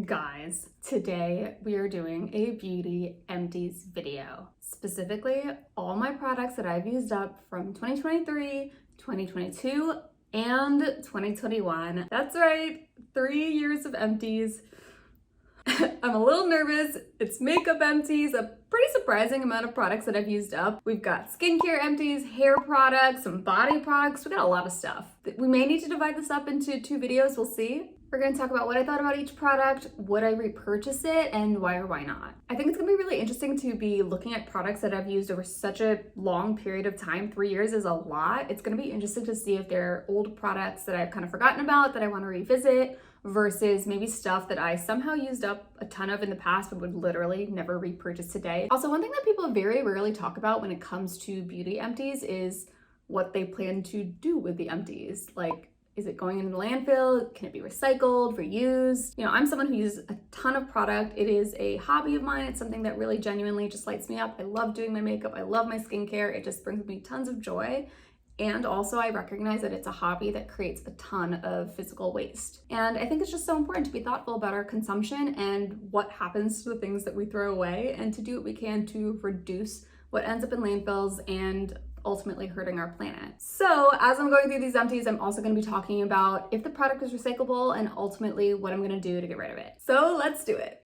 Guys, today we are doing a beauty empties video. Specifically, all my products that I've used up from 2023, 2022, and 2021. That's right, 3 years of empties. I'm a little nervous. It's makeup empties, a pretty surprising amount of products that I've used up. We've got skincare empties, hair products, some body products. We got a lot of stuff. We may need to divide this up into 2 videos, we'll see. We're gonna talk about what I thought about each product, would I repurchase it, and why or why not. I think it's gonna be really interesting to be looking at products that I've used over such a long period of time. 3 years is a lot. It's gonna be interesting to see if they're old products that I've kind of forgotten about that I wanna revisit versus maybe stuff that I somehow used up a ton of in the past but would literally never repurchase today. Also, one thing that people very rarely talk about when it comes to beauty empties is what they plan to do with the empties. Like, is it going into the landfill? Can it be recycled, reused? You know, I'm someone who uses a ton of product. It is a hobby of mine. It's something that really genuinely just lights me up. I love doing my makeup. I love my skincare. It just brings me tons of joy. And also I recognize that it's a hobby that creates a ton of physical waste. And I think it's just so important to be thoughtful about our consumption and what happens to the things that we throw away and to do what we can to reduce what ends up in landfills and ultimately hurting our planet. So as I'm going through these empties, I'm also going to be talking about if the product is recyclable and ultimately what I'm going to do to get rid of it. So let's do it.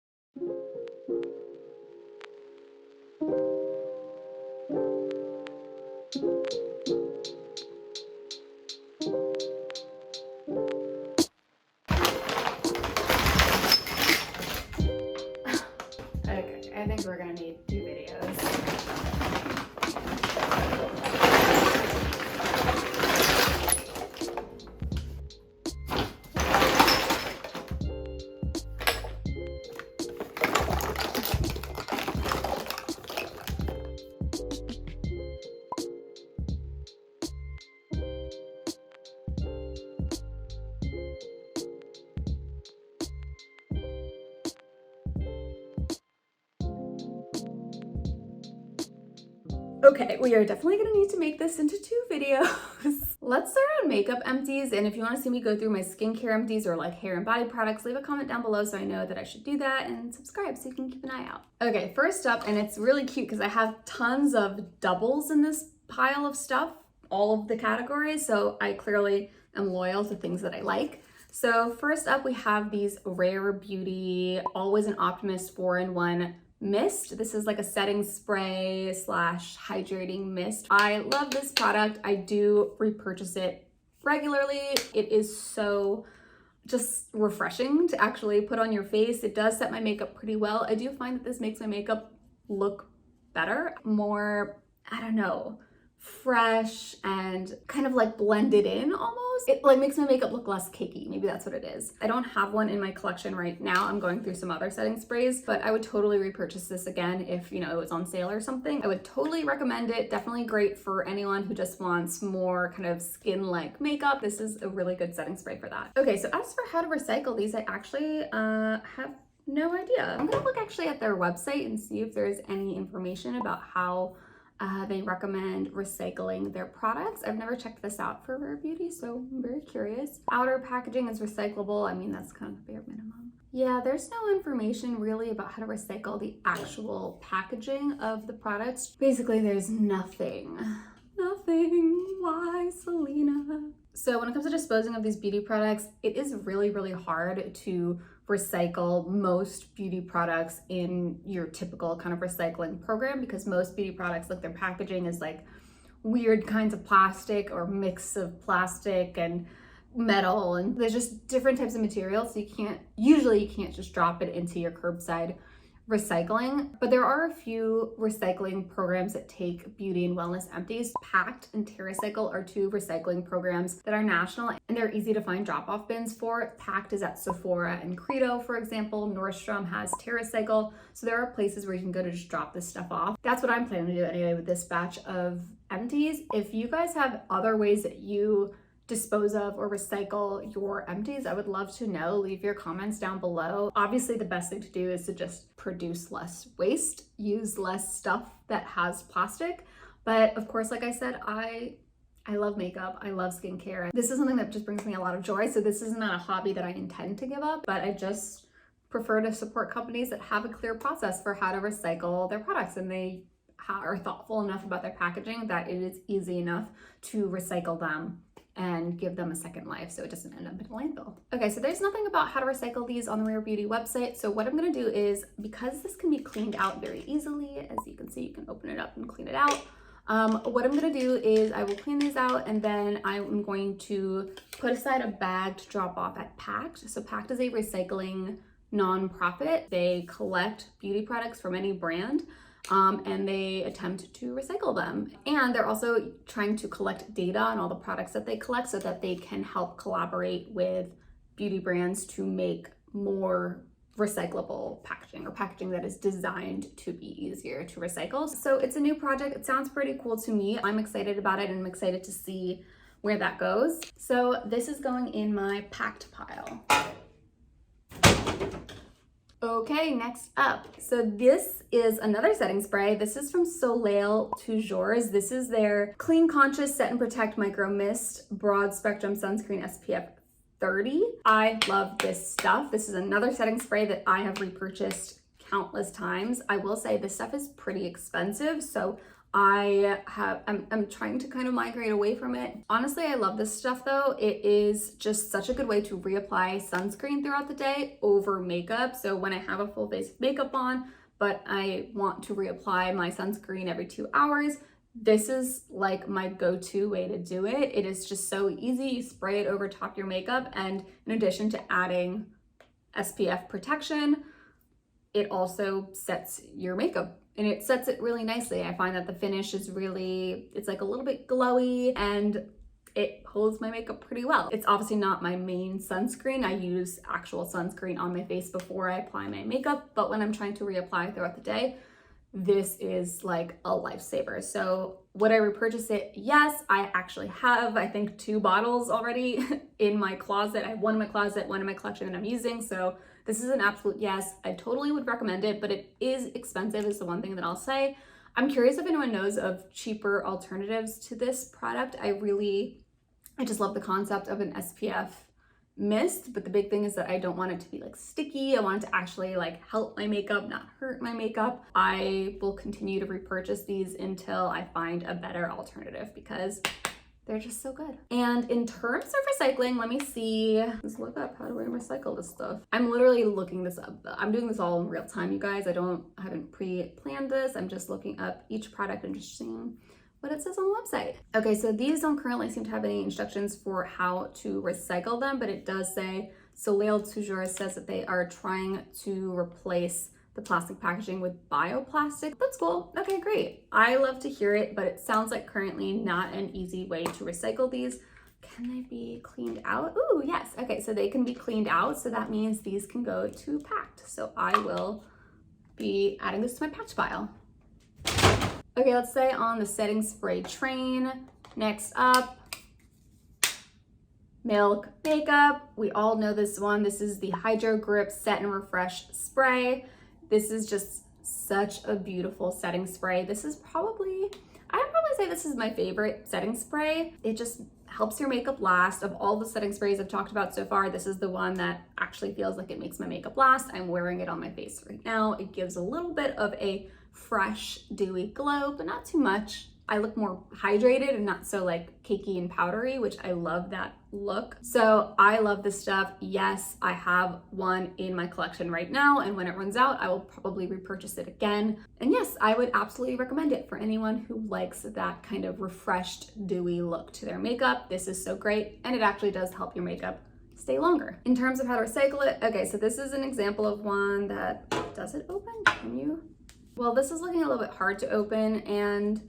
Okay, I think we're going to need 2 videos. Okay, we are definitely gonna need to make this into 2 videos. Let's start on makeup empties, and if you wanna see me go through my skincare empties or like hair and body products, leave a comment down below so I know that I should do that, and subscribe so you can keep an eye out. Okay, first up, and it's really cute because I have tons of doubles in this pile of stuff, all of the categories, so I clearly am loyal to things that I like. So first up, we have these Rare Beauty Always an Optimist 4-in-1 mist. This is like a setting spray slash hydrating mist. I love this product. I do repurchase it regularly. It is so just refreshing to actually put on your face. It does set my makeup pretty well. I do find that this makes my makeup look better, more, I don't know, fresh and kind of like blended in almost. It like makes my makeup look less cakey. Maybe that's what it is. I don't have one in my collection right now. I'm going through some other setting sprays, but I would totally repurchase this again if, you know, it was on sale or something. I would totally recommend it. Definitely great for anyone who just wants more kind of skin-like makeup. This is a really good setting spray for that. Okay, so as for how to recycle these, I actually have no idea. I'm gonna look actually at their website and see if there's any information about how they recommend recycling their products. I've never checked this out for Rare Beauty, so I'm very curious. Outer packaging is recyclable. I mean, that's kind of the bare minimum. Yeah, there's no information really about how to recycle the actual packaging of the products. Basically, there's nothing. Nothing. Why, Selena? So when it comes to disposing of these beauty products, it is really, really hard to recycle most beauty products in your typical kind of recycling program because most beauty products, like their packaging is like weird kinds of plastic or mix of plastic and metal, and there's just different types of materials, so you can't just drop it into your curbside recycling. But there are a few recycling programs that take beauty and wellness empties. Pact and TerraCycle are 2 recycling programs that are national and they're easy to find drop-off bins for. Pact is at Sephora and Credo, for example. Nordstrom has TerraCycle, so there are places where you can go to just drop this stuff off. That's what I'm planning to do anyway with this batch of empties. If you guys have other ways that you dispose of or recycle your empties, I would love to know. Leave your comments down below. Obviously, the best thing to do is to just produce less waste, use less stuff that has plastic. But of course, like I said, I love makeup, I love skincare. This is something that just brings me a lot of joy. So this is not a hobby that I intend to give up, but I just prefer to support companies that have a clear process for how to recycle their products, and they are thoughtful enough about their packaging that it is easy enough to recycle them and give them a second life so it doesn't end up in a landfill. Okay, so there's nothing about how to recycle these on the Rare Beauty website. So what I'm gonna do is, because this can be cleaned out very easily, as you can see, you can open it up and clean it out. What I'm gonna do is I will clean these out, and then I'm going to put aside a bag to drop off at Pact. So Pact is a recycling nonprofit. They collect beauty products from any brand, and they attempt to recycle them. And they're also trying to collect data on all the products that they collect so that they can help collaborate with beauty brands to make more recyclable packaging, or packaging that is designed to be easier to recycle. So it's a new project. It sounds pretty cool to me. I'm excited about it, and I'm excited to see where that goes. So this is going in my Packed pile. Okay, next up. So this is another setting spray. This is from Soleil Toujours. This is their Clean Conscious Set and Protect Micro Mist Broad Spectrum Sunscreen SPF 30. I love this stuff. This is another setting spray that I have repurchased countless times. I will say this stuff is pretty expensive, so I'm trying to kind of migrate away from it. Honestly, I love this stuff though. It is just such a good way to reapply sunscreen throughout the day over makeup. So when I have a full face of makeup on, but I want to reapply my sunscreen every 2 hours, this is like my go-to way to do it. It is just so easy. You spray it over top your makeup, and in addition to adding SPF protection, it also sets your makeup, and it sets it really nicely. I find that the finish is really, it's like a little bit glowy, and it holds my makeup pretty well. It's obviously not my main sunscreen. I use actual sunscreen on my face before I apply my makeup, but when I'm trying to reapply throughout the day, this is like a lifesaver. So would I repurchase it? Yes, I actually have, I think, 2 bottles already in my closet. I have one in my closet, one in my collection that I'm using. So this is an absolute yes. I totally would recommend it, but it is expensive is the one thing that I'll say. I'm curious if anyone knows of cheaper alternatives to this product. I just love the concept of an SPF mist, but the big thing is that I don't want it to be like sticky. I want it to actually like help my makeup, not hurt my makeup. I will continue to repurchase these until I find a better alternative because they're just so good. And in terms of recycling, let me see. Let's look up, how do I recycle this stuff? I'm literally looking this up. I'm doing this all in real time, you guys. I haven't pre-planned this. I'm just looking up each product and just seeing what it says on the website. Okay, so these don't currently seem to have any instructions for how to recycle them, but it does say, Soleil Toujours says that they are trying to replace the plastic packaging with bioplastic. That's cool. Okay, great. I love to hear it, but it sounds like currently not an easy way to recycle these. Can they be cleaned out? Ooh, yes. Okay, so they can be cleaned out. So that means these can go to Packed. So I will be adding this to my Packed pile. Okay, let's stay on the setting spray train. Next up, Milk Makeup. We all know this one. This is the Hydro Grip Set and Refresh Spray. This is just such a beautiful setting spray. This is probably, I'd probably say this is my favorite setting spray. It just helps your makeup last. Of all the setting sprays I've talked about so far, this is the one that actually feels like it makes my makeup last. I'm wearing it on my face right now. It gives a little bit of a fresh, dewy glow, but not too much. I look more hydrated and not so like cakey and powdery, which I love that look. So I love this stuff. Yes, I have one in my collection right now, and when it runs out, I will probably repurchase it again. And yes, I would absolutely recommend it for anyone who likes that kind of refreshed, dewy look to their makeup. This is so great, and it actually does help your makeup stay longer. In terms of how to recycle it, okay, so this is an example of one that, does it open? Can you? Well, this is looking a little bit hard to open and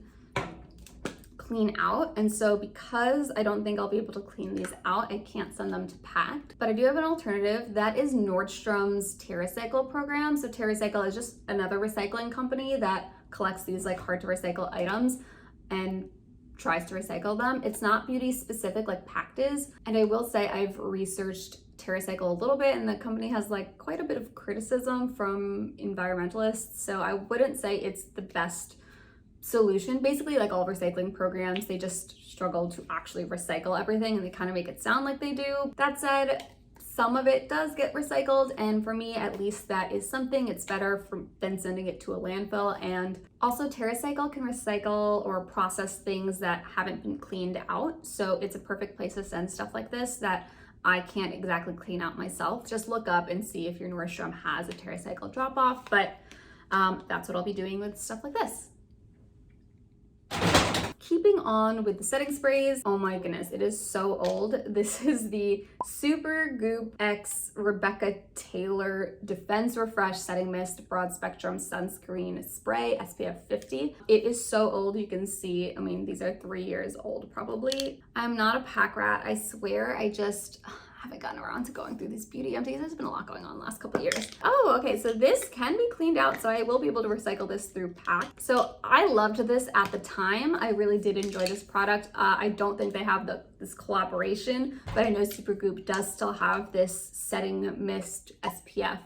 clean out, and so because I don't think I'll be able to clean these out, I can't send them to Packed. But I do have an alternative. That is Nordstrom's TerraCycle program. So TerraCycle is just another recycling company that collects these like hard to recycle items and tries to recycle them. It's not beauty specific like Packed is, and I will say I've researched TerraCycle a little bit, and the company has like quite a bit of criticism from environmentalists, so I wouldn't say it's the best solution. Basically, like all recycling programs, they just struggle to actually recycle everything, and they kind of make it sound like they do. That said, some of it does get recycled, and for me at least that is something. It's better than sending it to a landfill. And also TerraCycle can recycle or process things that haven't been cleaned out, so it's a perfect place to send stuff like this that I can't exactly clean out myself. Just look up and see if your Nordstrom has a TerraCycle drop-off, but that's what I'll be doing with stuff like this. Keeping on with the setting sprays, oh my goodness, it is so old. This is the Supergoop X Rebecca Taylor Defense Refresh Setting Mist Broad Spectrum Sunscreen Spray SPF 50. It is so old, you can see, I mean, these are 3 years old probably. I'm not a pack rat, I swear. I just haven't gotten around to going through these beauty empties. There's been a lot going on the last couple of years. Oh, okay, so this can be cleaned out, so I will be able to recycle this through pack. So I loved this at the time. I really did enjoy this product. I don't think they have this collaboration, but I know Supergoop does still have this setting mist SPF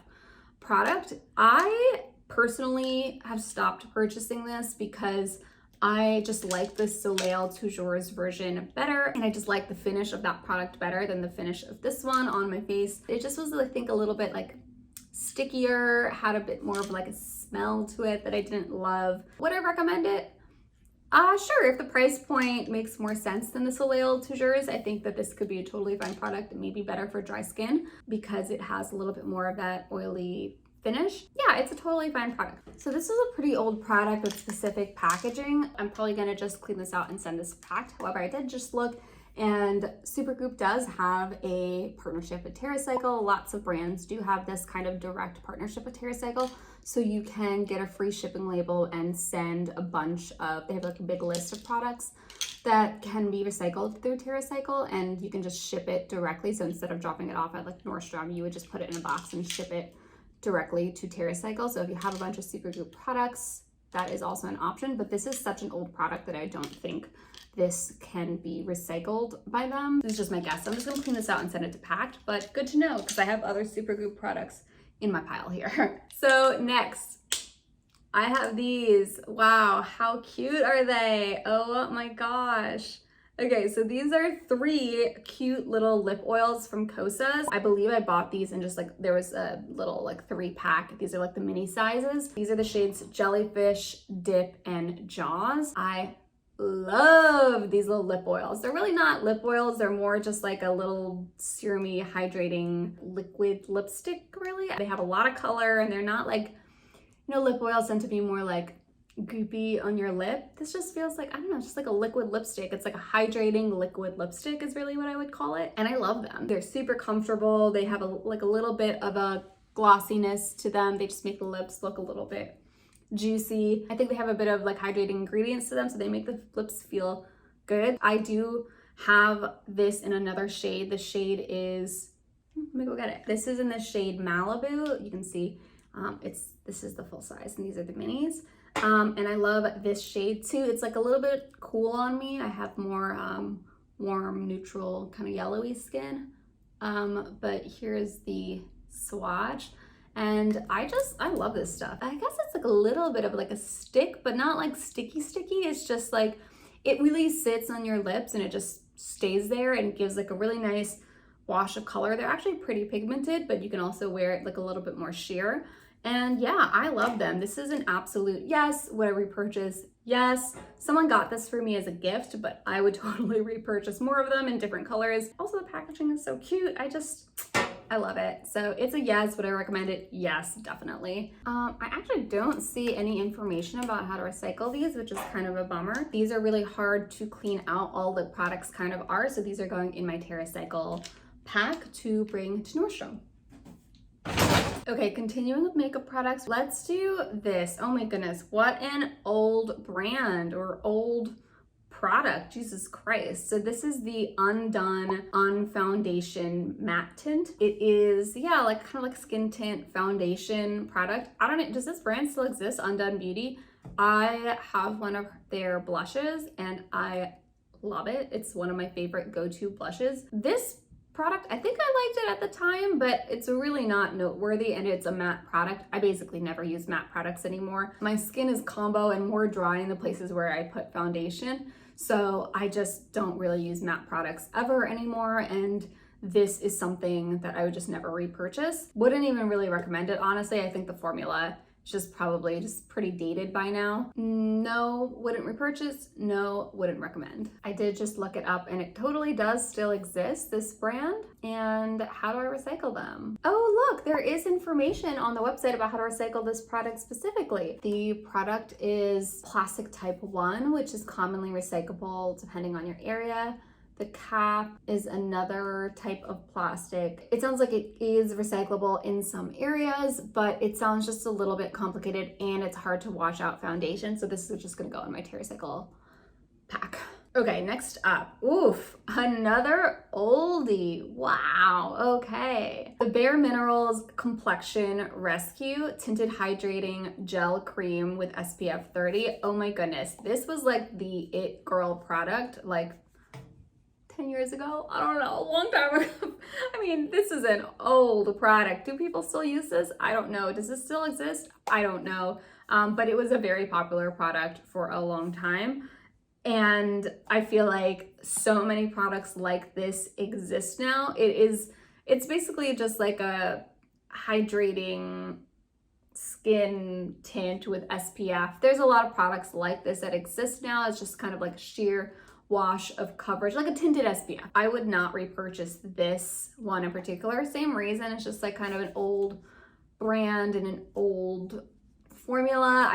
product. I personally have stopped purchasing this because I just like the Soleil Toujours version better, and I just like the finish of that product better than the finish of this one on my face. It just was, I think, a little bit like stickier, had a bit more of like a smell to it that I didn't love. Would I recommend it? Sure, if the price point makes more sense than the Soleil Toujours, I think that this could be a totally fine product and maybe better for dry skin because it has a little bit more of that oily finish. Yeah, it's a totally fine product. So this is a pretty old product with specific packaging. I'm probably gonna just clean this out and send this packed. However, I did just look, and Supergoop does have a partnership with TerraCycle. Lots of brands do have this kind of direct partnership with TerraCycle. So you can get a free shipping label and send a bunch of, they have like a big list of products that can be recycled through TerraCycle, and you can just ship it directly. So instead of dropping it off at like Nordstrom, you would just put it in a box and ship it directly to TerraCycle. So if you have a bunch of Supergoop products, that is also an option, but this is such an old product that I don't think this can be recycled by them. This is just my guess. I'm just gonna clean this out and send it to packed, but good to know because I have other Supergoop products in my pile here. So next, I have these. Wow, how cute are they? Oh my gosh. Okay, so these are 3 cute little lip oils from Kosas. I believe I bought these and just like, there was a little like 3-pack. These are like the mini sizes. These are the shades Jellyfish, Dip, and Jaws. I love these little lip oils. They're really not lip oils. They're more just like a little serumy, hydrating liquid lipstick, really. They have a lot of color and they're not like, you know, lip oils tend to be more like goopy on your lip. This just feels like, I don't know, just like a liquid lipstick. It's like a hydrating liquid lipstick is really what I would call it. And I love them. They're super comfortable. They have like a little bit of a glossiness to them. They just make the lips look a little bit juicy. I think they have a bit of like hydrating ingredients to them, so they make the lips feel good. I do have this in another shade. The shade is, let me go get it. This is in the shade Malibu. You can see this is the full size and these are the minis. And I love this shade too. It's like a little bit cool on me. I have more warm, neutral, kind of yellowy skin. But here's the swatch. And I love this stuff. I guess it's like a little bit of like a stick, but not like sticky. It's just like, it really sits on your lips and it just stays there and gives like a really nice wash of color. They're actually pretty pigmented, but you can also wear it like a little bit more sheer. And yeah, I love them. This is an absolute yes. Would I repurchase? Yes. Someone got this for me as a gift, but I would totally repurchase more of them in different colors. Also, the packaging is so cute. I love it. So it's a yes. Would I recommend it? Yes, definitely. I actually don't see any information about how to recycle these, which is kind of a bummer. These are really hard to clean out. All the products kind of are. So these are going in my TerraCycle pack to bring to Nordstrom. Okay, continuing with makeup products, let's do this. Oh my goodness, what an old brand or old product, Jesus Christ. So this is the Undone Unfoundation Matte Tint. It is, yeah, like kind of like skin tint foundation product. I don't know, does this brand still exist, Undone Beauty? I have one of their blushes and I love it. It's one of my favorite go-to blushes. This product, I think I liked it at the time, but it's really not noteworthy and it's a matte product. I basically never use matte products anymore. My skin is combo and more dry in the places where I put foundation. So I just don't really use matte products ever anymore. And this is something that I would just never repurchase. Wouldn't even really recommend it, honestly. I think the formula is just probably just pretty dated by now. No, wouldn't repurchase. No, wouldn't recommend. I did just look it up and it totally does still exist, this brand. And how do I recycle them? Oh, look, there is information on the website about how to recycle this product specifically. The product is plastic type 1, which is commonly recyclable depending on your area. The cap is another type of plastic. It sounds like it is recyclable in some areas, but it sounds just a little bit complicated and it's hard to wash out foundation. So this is just gonna go in my TerraCycle pack. Okay, next up, oof, another oldie. Wow, okay. The bareminerals Complexion Rescue Tinted Hydrating Gel Cream with SPF 30. Oh my goodness, this was like the it girl product, like 10 years ago, I don't know, a long time ago. I mean, this is an old product. Do people still use this? I don't know. Does this still exist? I don't know. But it was a very popular product for a long time. And I feel like so many products like this exist now. It's basically just like a hydrating skin tint with SPF. There's a lot of products like this that exist now. It's just kind of like sheer wash of coverage, like a tinted SPF. I would not repurchase this one in particular. Same reason, it's just like kind of an old brand and an old formula.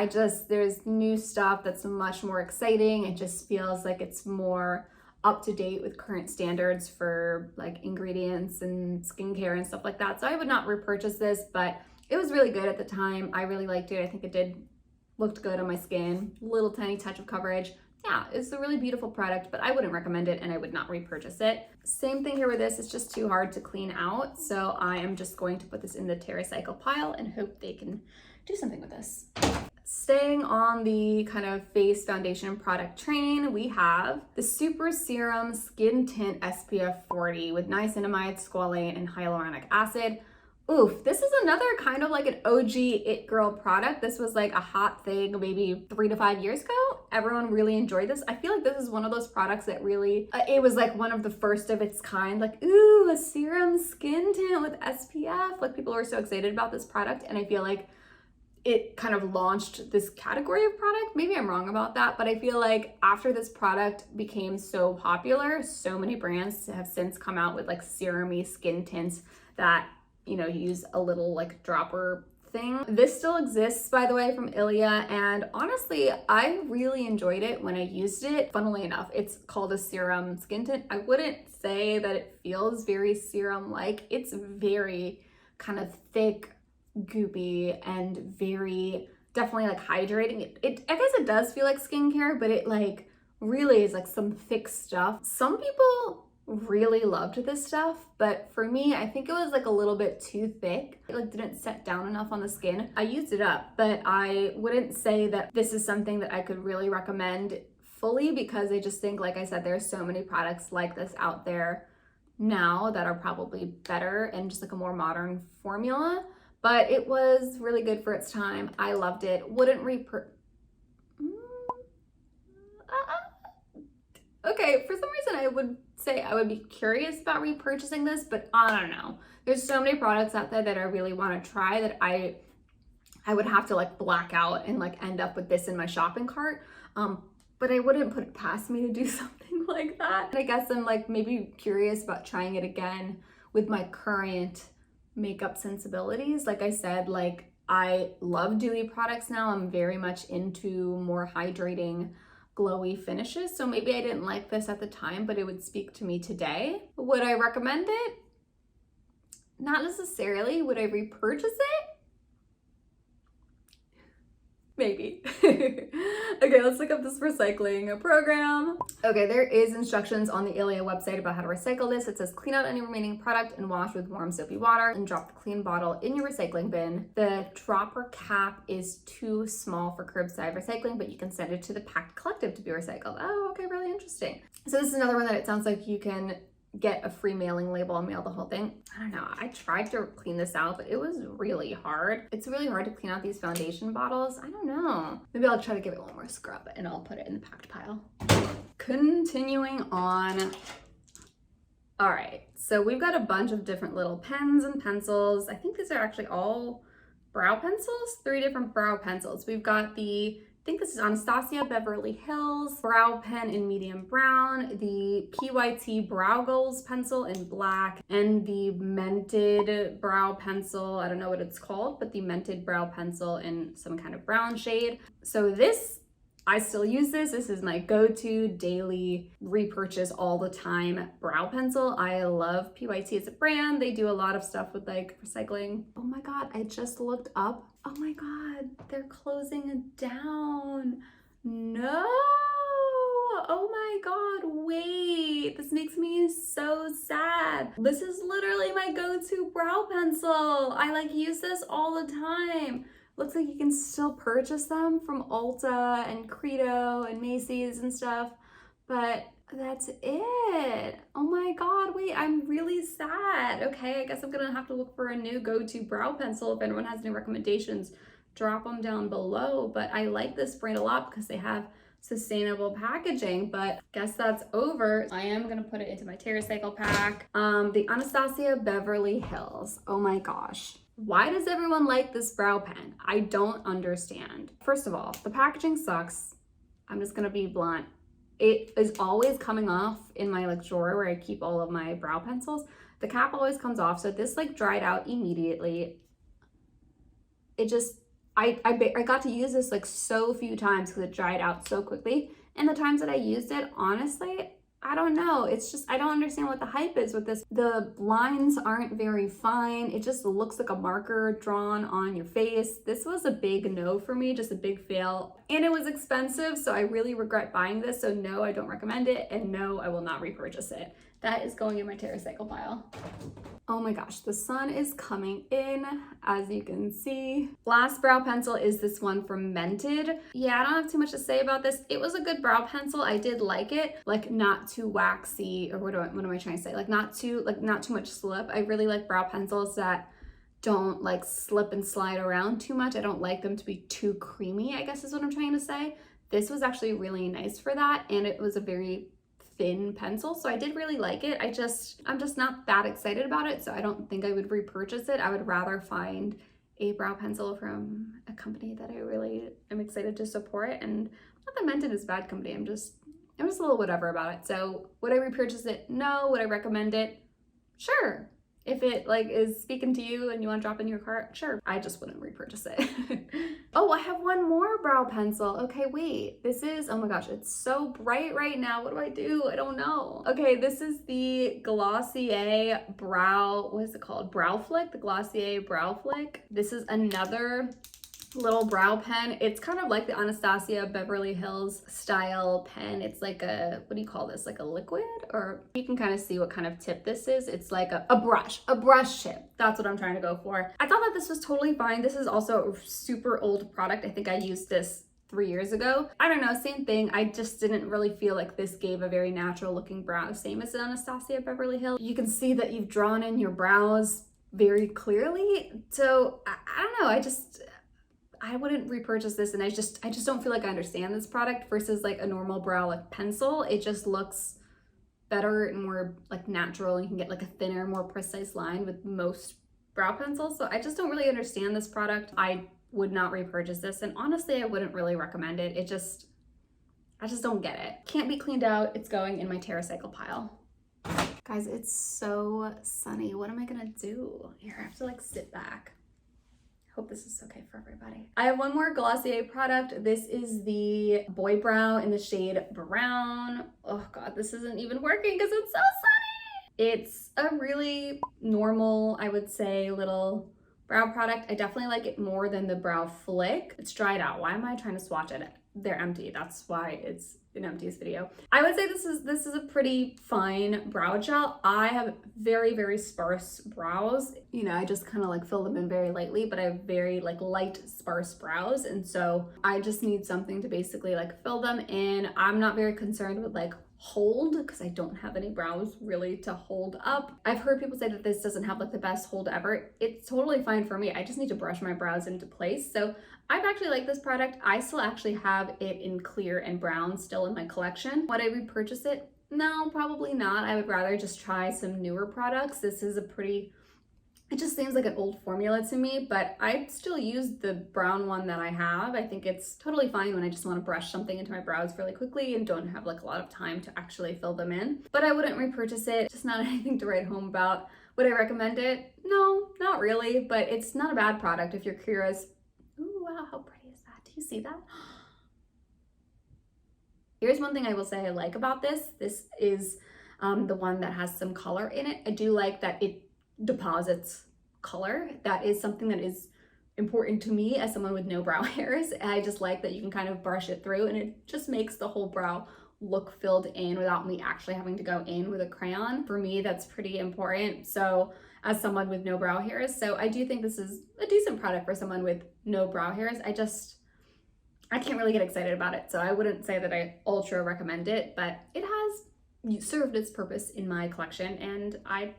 There's new stuff that's much more exciting. It just feels like it's more up to date with current standards for like ingredients and skincare and stuff like that. So I would not repurchase this, but it was really good at the time. I really liked it. I think it looked good on my skin. Little tiny touch of coverage. Yeah, it's a really beautiful product, but I wouldn't recommend it and I would not repurchase it. Same thing here with this, it's just too hard to clean out. So I am just going to put this in the TerraCycle pile and hope they can do something with this. Staying on the kind of face foundation product train, we have the Super Serum Skin Tint SPF 40 with niacinamide, squalane, and hyaluronic acid. Oof, this is another kind of like an OG it girl product. This was like a hot thing maybe 3 to 5 years ago. Everyone really enjoyed this. I feel like this is one of those products that really, it was like one of the first of its kind, like, ooh, a serum skin tint with SPF. Like people were so excited about this product and I feel like it kind of launched this category of product. Maybe I'm wrong about that, but I feel like after this product became so popular, so many brands have since come out with like serum-y skin tints that, you know, use a little like dropper thing. This still exists, by the way, from Ilia, and honestly, I really enjoyed it when I used it. Funnily enough, it's called a serum skin tint. I wouldn't say that it feels very serum-like. It's very kind of thick, goopy, and very definitely like hydrating. I guess it does feel like skincare, but it like really is like some thick stuff. Some people really loved this stuff, but for me, I think it was like a little bit too thick. It like didn't set down enough on the skin. I used it up, but I wouldn't say that this is something that I could really recommend fully because I just think, like I said, there's so many products like this out there now that are probably better and just like a more modern formula. But it was really good for its time. I loved it. Wouldn't Okay, for some reason I would say I would be curious about repurchasing this, but I don't know. There's so many products out there that I really want to try that I would have to like black out and like end up with this in my shopping cart. But I wouldn't put it past me to do something like that. And I guess I'm like maybe curious about trying it again with my current makeup sensibilities. Like I said, like I love dewy products now. I'm very much into more hydrating, glowy finishes. So maybe I didn't like this at the time, but it would speak to me today. Would I recommend it? Not necessarily. Would I repurchase it? Maybe. Okay, let's look up this recycling program. Okay, there is instructions on the Ilia website about how to recycle this. It says clean out any remaining product and wash with warm soapy water and drop the clean bottle in your recycling bin. The dropper cap is too small for curbside recycling, but you can send it to the packed collective to be recycled. Oh, okay, really interesting. So this is another one that it sounds like you can get a free mailing label and mail the whole thing. I don't know, I tried to clean this out, but it was really hard. It's really hard to clean out these foundation bottles. I don't know. Maybe I'll try to give it one more scrub and I'll put it in the packed pile. Continuing on. All right, so we've got a bunch of different little pens and pencils. I think these are actually all brow pencils, 3 different brow pencils. We've got the, I think this is Anastasia Beverly Hills brow pen in medium brown, the PYT Brow Goals pencil in black, and the Mented brow pencil, I don't know what it's called, but the Mented brow pencil in some kind of brown shade. So this, I still use this. This is my go-to daily repurchase all the time brow pencil. I love PYT as a brand. They do a lot of stuff with like recycling. Oh my God, I just looked up. Oh my God, they're closing down. No. Oh my God, wait. This makes me so sad. This is literally my go-to brow pencil. I like use this all the time. Looks like you can still purchase them from Ulta and Credo and Macy's and stuff, but that's it. Oh my God, wait, I'm really sad. Okay, I guess I'm gonna have to look for a new go-to brow pencil. If anyone has any recommendations, drop them down below. But I like this brand a lot because they have sustainable packaging, but guess that's over. I am gonna put it into my TerraCycle pack. The Anastasia Beverly Hills. Oh my gosh. Why does everyone like this brow pen? I don't understand. First of all, the packaging sucks. I'm just gonna be blunt. It is always coming off in my like drawer where I keep all of my brow pencils. The cap always comes off, so this like dried out immediately. It just, I got to use this like so few times because it dried out so quickly. And the times that I used it, honestly, I don't know. It's just, I don't understand what the hype is with this. The lines aren't very fine. It just looks like a marker drawn on your face. This was a big no for me, just a big fail. And it was expensive, so I really regret buying this. So no, I don't recommend it. And no, I will not repurchase it. That is going in my TerraCycle pile. Oh my gosh, the sun is coming in, as you can see. Last brow pencil is this one from Mented. Yeah, I don't have too much to say about this. It was a good brow pencil. I did like it, like not too waxy, or what am I trying to say? Like not too much slip. I really like brow pencils that don't like slip and slide around too much. I don't like them to be too creamy, I guess is what I'm trying to say. This was actually really nice for that, and it was a very thin pencil, so I did really like it. I'm just not that excited about it, so I don't think I would repurchase it. I would rather find a brow pencil from a company that I really am excited to support, and not that Mented is a bad company. I'm just a little whatever about it. So would I repurchase it? No. Would I recommend it? Sure. If it like is speaking to you and you want to drop in your cart, sure. I just wouldn't repurchase it. Oh, I have one more brow pencil. Okay, wait. This is, oh my gosh, it's so bright right now. What do I do? I don't know. Okay, this is the Glossier Brow, what is it called? Brow Flick, the Glossier Brow Flick. This is another little brow pen. It's kind of like the Anastasia Beverly Hills style pen. It's like a, what do you call this? Like a liquid? Or you can kind of see what kind of tip this is. It's like a brush tip. That's what I'm trying to go for. I thought that this was totally fine. This is also a super old product. I think I used this 3 years ago. I don't know, same thing. I just didn't really feel like this gave a very natural looking brow, same as the Anastasia Beverly Hills. You can see that you've drawn in your brows very clearly. So I don't know, I wouldn't repurchase this, and I just don't feel like I understand this product versus like a normal brow like pencil. It just looks better and more like natural, and you can get like a thinner, more precise line with most brow pencils. So I just don't really understand this product. I would not repurchase this, and honestly I wouldn't really recommend it. I just don't get it. Can't be cleaned out. It's going in my TerraCycle pile. Guys, it's so sunny. What am I gonna do? Here, I have to like sit back. Hope this is okay for everybody. I have one more Glossier product. This is the Boy Brow in the shade Brown. Oh God, this isn't even working because it's so sunny. It's a really normal, I would say, little brow product. I definitely like it more than the Brow Flick. It's dried out. Why am I trying to swatch it? They're empty. That's why it's an empties video. I would say this is a pretty fine brow gel. I have very, very sparse brows. You know, I just kind of like fill them in very lightly, but I have very like light sparse brows. And so I just need something to basically like fill them in. I'm not very concerned with like hold because I don't have any brows really to hold up. I've heard people say that this doesn't have like the best hold ever. It's totally fine for me. I just need to brush my brows into place. So I've actually liked this product. I still actually have it in clear and brown still in my collection. Would I repurchase it? no, probably not. I would rather just try some newer products. This is a pretty, it just seems like an old formula to me, but I still use the brown one that I have. I think it's totally fine when I just want to brush something into my brows really quickly and don't have like a lot of time to actually fill them in. But I wouldn't repurchase it, just not anything to write home about. Would I recommend it? No, not really, but it's not a bad product if you're curious. Ooh, wow, how pretty is that? Do you see that? Here's one thing I will say I like about this. This is the one that has some color in it. I do like that it deposits color. That is something that is important to me as someone with no brow hairs. I just like that you can kind of brush it through and it just makes the whole brow look filled in without me actually having to go in with a crayon. For me, that's pretty important. So as someone with no brow hairs, so I do think this is a decent product for someone with no brow hairs. I can't really get excited about it. So I wouldn't say that I ultra recommend it, but it has served its purpose in my collection. And I've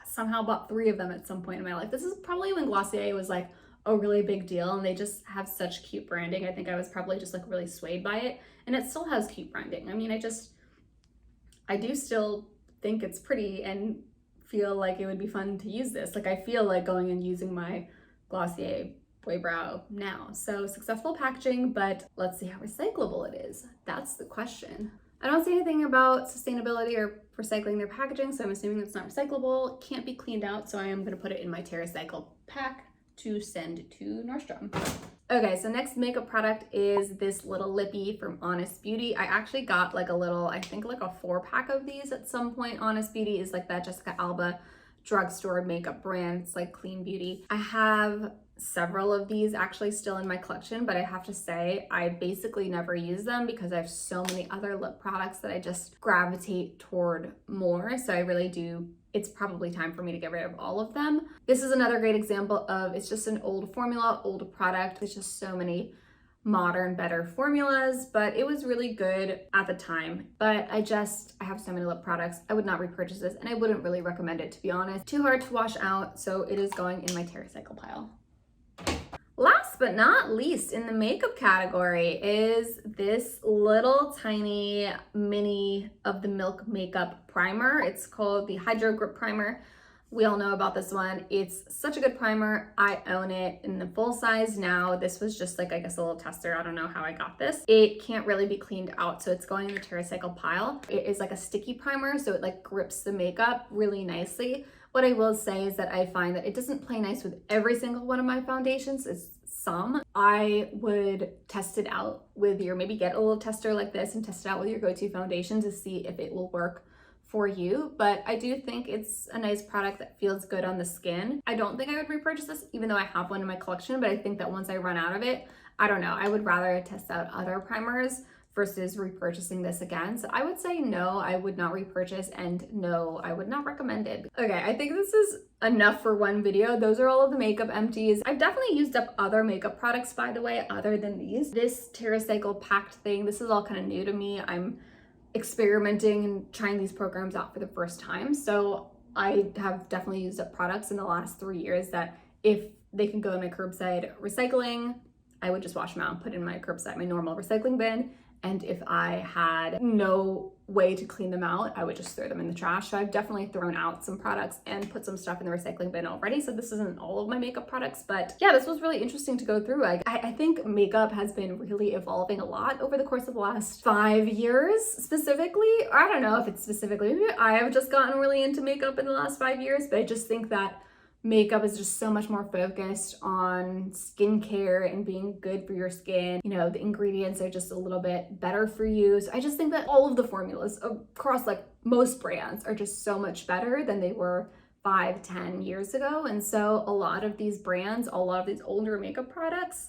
somehow bought 3 of them at some point in my life. This is probably when Glossier was like a really big deal and they just have such cute branding. I think I was probably just like really swayed by it, and it still has cute branding. I mean, I do still think it's pretty and feel like it would be fun to use this. Like I feel like going and using my Glossier Boy Brow now. So successful packaging, but let's see how recyclable it is. That's the question. I don't see anything about sustainability or recycling their packaging, so I'm assuming it's not recyclable. Can't be cleaned out, so I am gonna put it in my TerraCycle pack to send to Nordstrom. Okay, so next makeup product is this little lippy from Honest Beauty. I actually got like a little, I think like a 4-pack of these at some point. Honest Beauty is like that Jessica Alba drugstore makeup brand. It's like clean beauty. I have several of these actually still in my collection, but I have to say I basically never use them because I have so many other lip products that I just gravitate toward more. So I really do, it's probably time for me to get rid of all of them. This is another great example of, it's just an old formula, old product. There's just so many modern, better formulas, but it was really good at the time. But I have so many lip products. I would not repurchase this and I wouldn't really recommend it, to be honest. Too hard to wash out, so it is going in my TerraCycle pile. Last but not least in the makeup category is this little tiny mini of the Milk makeup primer. It's called the Hydro Grip Primer. We all know about this one. It's such a good primer. I own it in the full size now. This was just like, I guess, a little tester. I don't know how I got this. It can't really be cleaned out, so it's going in the TerraCycle pile. It is like a sticky primer, so it like grips the makeup really nicely. What I will say is that I find that it doesn't play nice with every single one of my foundations. It's some. I would test it out with maybe get a little tester like this and test it out with your go-to foundation to see if it will work for you. But I do think it's a nice product that feels good on the skin. I don't think I would repurchase this, even though I have one in my collection, but I think that once I run out of it, I don't know, I would rather test out other primers versus repurchasing this again. So I would say no, I would not repurchase, and no, I would not recommend it. Okay, I think this is enough for one video. Those are all of the makeup empties. I've definitely used up other makeup products, by the way, other than these. This TerraCycle packed thing, this is all kind of new to me. I'm experimenting and trying these programs out for the first time. So I have definitely used up products in the last 3 years that if they can go in my curbside recycling, I would just wash them out, put in my curbside, my normal recycling bin. And if I had no way to clean them out, I would just throw them in the trash. So I've definitely thrown out some products and put some stuff in the recycling bin already. So this isn't all of my makeup products, but yeah, this was really interesting to go through. I think makeup has been really evolving a lot over the course of the last 5 years specifically. Or I don't know if it's specifically, maybe I have just gotten really into makeup in the last 5 years, but I just think that makeup is just so much more focused on skincare and being good for your skin. You know, the ingredients are just a little bit better for you. So I just think that all of the formulas across like most brands are just so much better than they were 5-10 years ago. And so a lot of these brands, a lot of these older makeup products,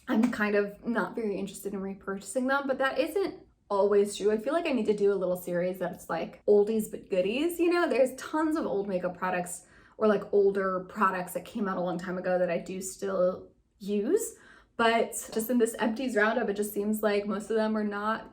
I'm kind of not very interested in repurchasing them, but that isn't always true. I feel like I need to do a little series that's like oldies but goodies. You know, there's tons of old makeup products or like older products that came out a long time ago that I do still use. But just in this empties roundup, it just seems like most of them are not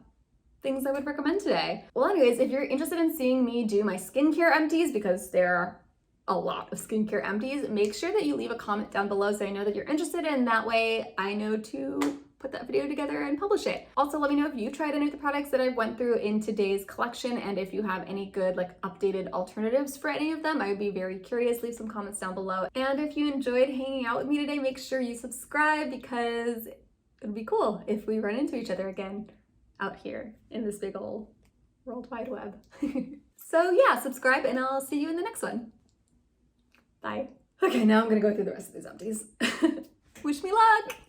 things I would recommend today. Well, anyways, if you're interested in seeing me do my skincare empties, because there are a lot of skincare empties, make sure that you leave a comment down below so I know that you're interested, and that way I know to put that video together and publish it. Also, let me know if you tried any of the products that I went through in today's collection and if you have any good like updated alternatives for any of them. I would be very curious. Leave some comments down below. And if you enjoyed hanging out with me today, make sure you subscribe because it would be cool if we run into each other again out here in this big old World Wide Web. So yeah, subscribe and I'll see you in the next one. Bye. Okay, now I'm gonna go through the rest of these empties. Wish me luck!